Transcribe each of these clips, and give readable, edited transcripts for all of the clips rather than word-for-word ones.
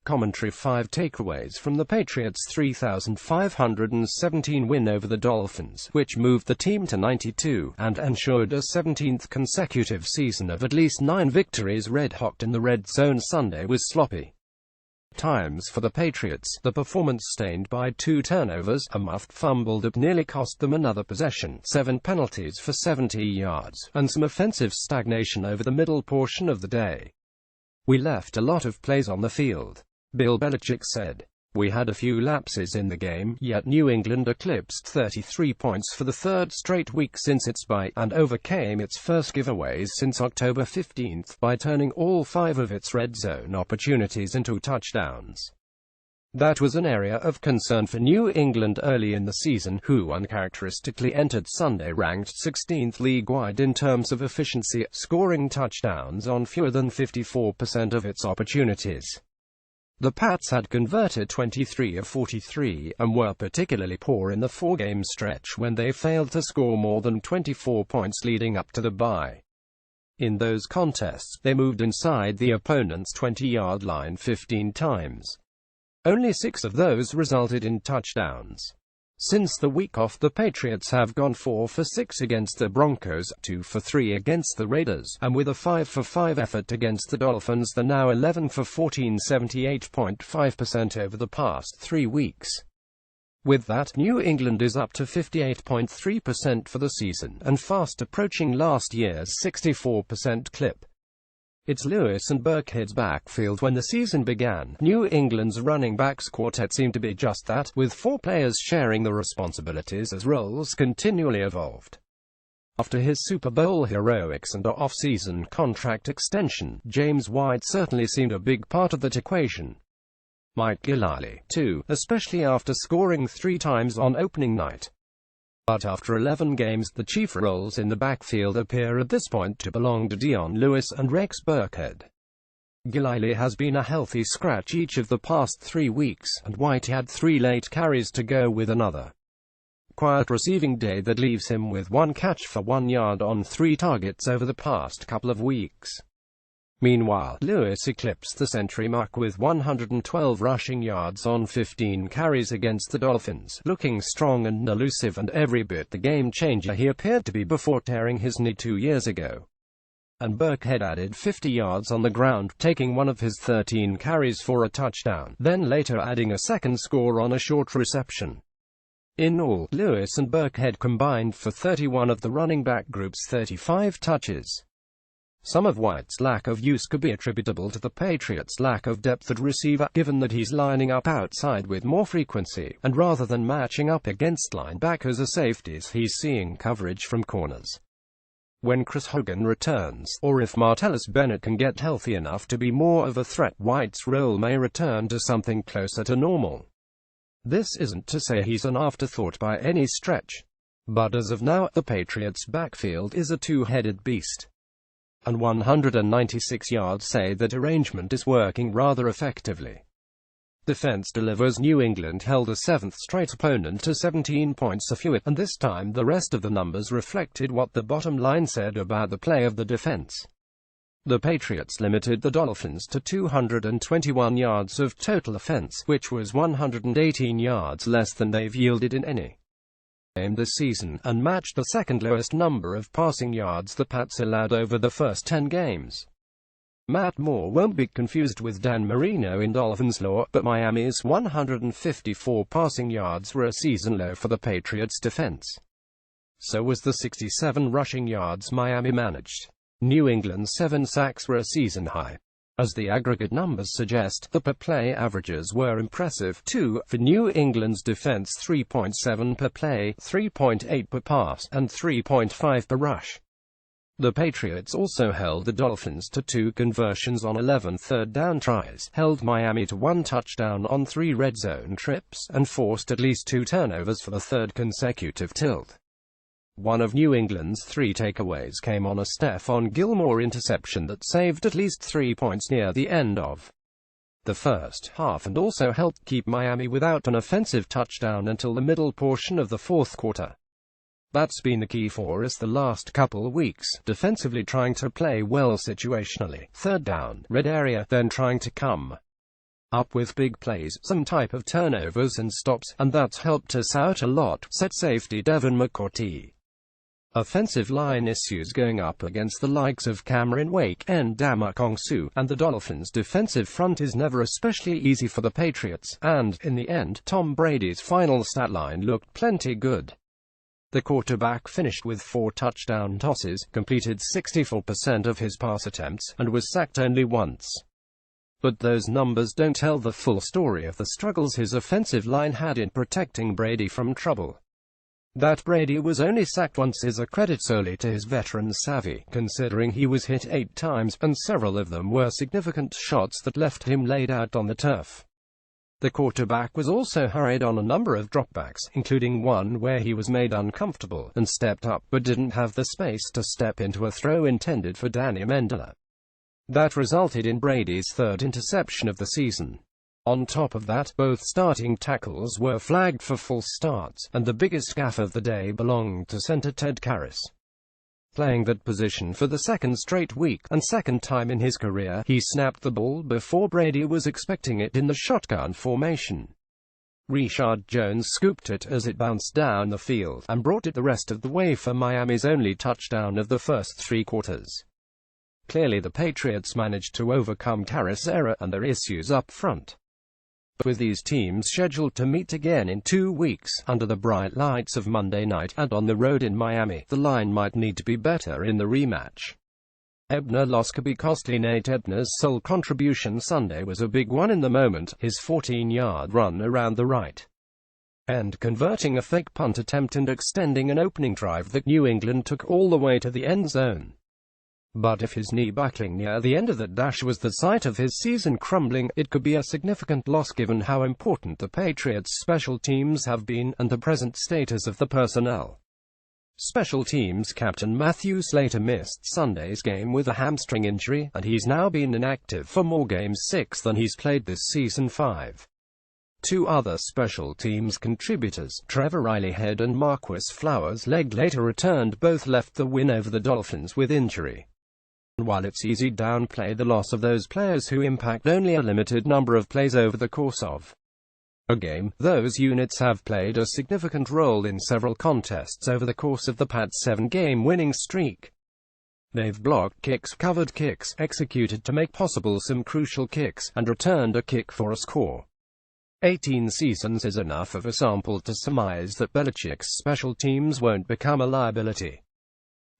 Commentary. 5 takeaways from the Patriots' 3,517 win over the Dolphins, which moved the team to 92, and ensured a 17th consecutive season of at least 9 victories. Red-hot in the red zone. Sunday was sloppy times for the Patriots, the performance stained by 2 turnovers, a muffed fumble that nearly cost them another possession, 7 penalties for 70 yards, and some offensive stagnation over the middle portion of the day. "We left a lot of plays on the field," Bill Belichick said. "We had a few lapses in the game, yet New England eclipsed 33 points for the 3rd straight week since its bye, and overcame its first giveaways since October 15 by turning all 5 of its red zone opportunities into touchdowns." That was an area of concern for New England early in the season, who uncharacteristically entered Sunday ranked 16th league-wide in terms of efficiency, scoring touchdowns on fewer than 54% of its opportunities. The Pats had converted 23 of 43, and were particularly poor in the 4-game stretch when they failed to score more than 24 points leading up to the bye. In those contests, they moved inside the opponent's 20-yard line 15 times. Only 6 of those resulted in touchdowns. Since the week off, the Patriots have gone 4 for 6 against the Broncos, 2 for 3 against the Raiders, and with a 5 for 5 effort against the Dolphins, they're now 11 for 14, 78.5% over the past 3 weeks. With that, New England is up to 58.3% for the season, and fast approaching last year's 64% clip. It's Lewis and Burkhead's backfield. When the season began, New England's running backs quartet seemed to be just that, with 4 players sharing the responsibilities as roles continually evolved. After his Super Bowl heroics and off-season contract extension, James White certainly seemed a big part of that equation. Mike Gillespie, too, especially after scoring 3 times on opening night. But after 11 games, the chief roles in the backfield appear at this point to belong to Dion Lewis and Rex Burkhead. Gillespie has been a healthy scratch each of the past 3 weeks, and White had 3 late carries to go with another quiet receiving day that leaves him with 1 catch for 1 yard on 3 targets over the past couple of weeks. Meanwhile, Lewis eclipsed the century mark with 112 rushing yards on 15 carries against the Dolphins, looking strong and elusive and every bit the game-changer he appeared to be before tearing his knee 2 years ago. And Burkhead added 50 yards on the ground, taking one of his 13 carries for a touchdown, then later adding a second score on a short reception. In all, Lewis and Burkhead combined for 31 of the running back group's 35 touches. Some of White's lack of use could be attributable to the Patriots' lack of depth at receiver, given that he's lining up outside with more frequency, and rather than matching up against linebackers or safeties, he's seeing coverage from corners. When Chris Hogan returns, or if Martellus Bennett can get healthy enough to be more of a threat, White's role may return to something closer to normal. This isn't to say he's an afterthought by any stretch. But as of now, the Patriots' backfield is a two-headed beast. And 196 yards say that arrangement is working rather effectively. Defense delivers. New England held a 7th straight opponent to 17 points or fewer, and this time the rest of the numbers reflected what the bottom line said about the play of the defense. The Patriots limited the Dolphins to 221 yards of total offense, which was 118 yards less than they've yielded in any game this season, and matched the second lowest number of passing yards the Pats allowed over the first 10 games. Matt Moore won't be confused with Dan Marino in Dolphins lore, but Miami's 154 passing yards were a season low for the Patriots' defense. So was the 67 rushing yards Miami managed. New England's 7 sacks were a season high. As the aggregate numbers suggest, the per-play averages were impressive, too, for New England's defense: 3.7 per play, 3.8 per pass, and 3.5 per rush. The Patriots also held the Dolphins to 2 conversions on 11 third-down tries, held Miami to 1 touchdown on 3 red zone trips, and forced at least 2 turnovers for the 3rd consecutive tilt. One of New England's 3 takeaways came on a Stephon Gilmore interception that saved at least 3 points near the end of the first half and also helped keep Miami without an offensive touchdown until the middle portion of the 4th quarter. That's been the key for us the last couple weeks, defensively trying to play well situationally, 3rd down, red area, then trying to come up with big plays, some type of turnovers and stops, and that's helped us out a lot, said safety Devin McCourty. Offensive line issues going up against the likes of Cameron Wake and Damakongsu, and the Dolphins' defensive front is never especially easy for the Patriots, and, in the end, Tom Brady's final stat line looked plenty good. The quarterback finished with 4 touchdown tosses, completed 64% of his pass attempts, and was sacked only once. But those numbers don't tell the full story of the struggles his offensive line had in protecting Brady from trouble. That Brady was only sacked once is a credit solely to his veteran savvy, considering he was hit 8 times, and several of them were significant shots that left him laid out on the turf. The quarterback was also hurried on a number of dropbacks, including one where he was made uncomfortable, and stepped up but didn't have the space to step into a throw intended for Danny Amendola. That resulted in Brady's 3rd interception of the season. On top of that, both starting tackles were flagged for false starts, and the biggest gaffe of the day belonged to center Ted Karras. Playing that position for the 2nd straight week, and 2nd time in his career, he snapped the ball before Brady was expecting it in the shotgun formation. Reshad Jones scooped it as it bounced down the field, and brought it the rest of the way for Miami's only touchdown of the first 3 quarters. Clearly the Patriots managed to overcome Karras' error and their issues up front. But with these teams scheduled to meet again in 2 weeks, under the bright lights of Monday night, and on the road in Miami, the line might need to be better in the rematch. Ebner loss could be costly. Nate Ebner's sole contribution Sunday was a big one in the moment, his 14-yard run around the right end, converting a fake punt attempt and extending an opening drive that New England took all the way to the end zone. But if his knee buckling near the end of that dash was the site of his season crumbling, it could be a significant loss given how important the Patriots' special teams have been, and the present status of the personnel. Special teams captain Matthew Slater missed Sunday's game with a hamstring injury, and he's now been inactive for more games 6 than he's played this season 5. 2 other special teams contributors, Trevor Riley-Head and Marquis Flowers-Leg, later returned. Both left the win over the Dolphins with injury. While it's easy to downplay the loss of those players who impact only a limited number of plays over the course of a game, those units have played a significant role in several contests over the course of the Pats' 7-game winning streak. They've blocked kicks, covered kicks, executed to make possible some crucial kicks, and returned a kick for a score. 18 seasons is enough of a sample to surmise that Belichick's special teams won't become a liability.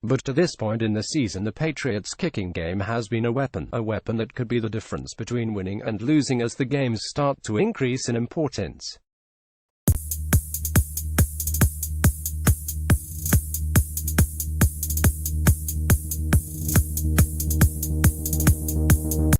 But to this point in the season, the Patriots' kicking game has been a weapon that could be the difference between winning and losing as the games start to increase in importance.